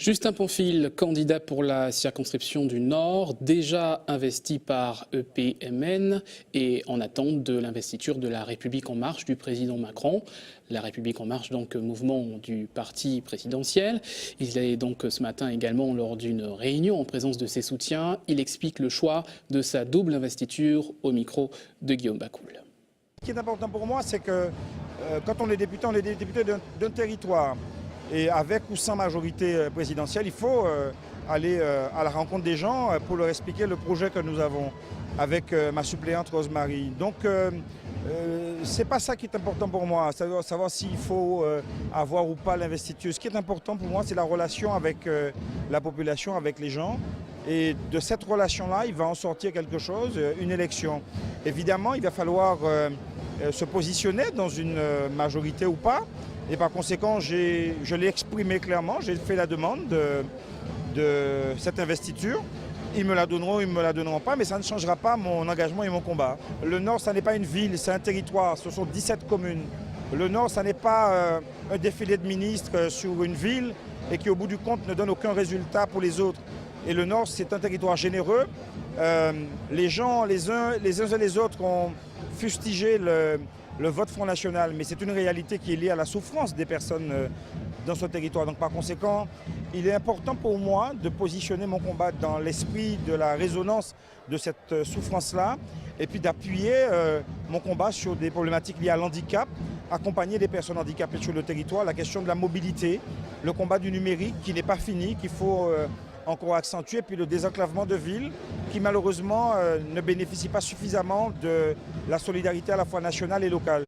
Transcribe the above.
Justin Panfil, candidat pour la circonscription du Nord, déjà investi par EPMN et en attente de l'investiture de La République En Marche du président Macron. La République En Marche, donc mouvement du parti présidentiel. Il est donc ce matin également lors d'une réunion en présence de ses soutiens. Il explique le choix de sa double investiture au micro de Guillaume Bacoul. Ce qui est important pour moi, c'est que quand on est député d'un territoire. Et avec ou sans majorité présidentielle, il faut aller à la rencontre des gens pour leur expliquer le projet que nous avons avec ma suppléante Rosemary. Donc, ce n'est pas ça qui est important pour moi, savoir s'il faut avoir ou pas l'investiture. Ce qui est important pour moi, c'est la relation avec la population, avec les gens. Et de cette relation-là, il va en sortir quelque chose, une élection. Évidemment, il va falloir se positionner dans une majorité ou pas. Et par conséquent, je l'ai exprimé clairement, j'ai fait la demande de cette investiture. Ils me la donneront, ils ne me la donneront pas, mais ça ne changera pas mon engagement et mon combat. Le Nord, ça n'est pas une ville, c'est un territoire, ce sont 17 communes. Le Nord, ça n'est pas un défilé de ministres sur une ville et qui, au bout du compte, ne donne aucun résultat pour les autres. Et le Nord, c'est un territoire généreux. Les gens, les uns et les autres, ont fustigé le vote Front National, mais c'est une réalité qui est liée à la souffrance des personnes dans ce territoire. Donc par conséquent, il est important pour moi de positionner mon combat dans l'esprit de la résonance de cette souffrance-là et puis d'appuyer mon combat sur des problématiques liées à l'handicap, accompagner des personnes handicapées sur le territoire, la question de la mobilité, le combat du numérique qui n'est pas fini, qu'il faut encore accentuer, puis le désenclavement de villes qui malheureusement ne bénéficie pas suffisamment de la solidarité à la fois nationale et locale.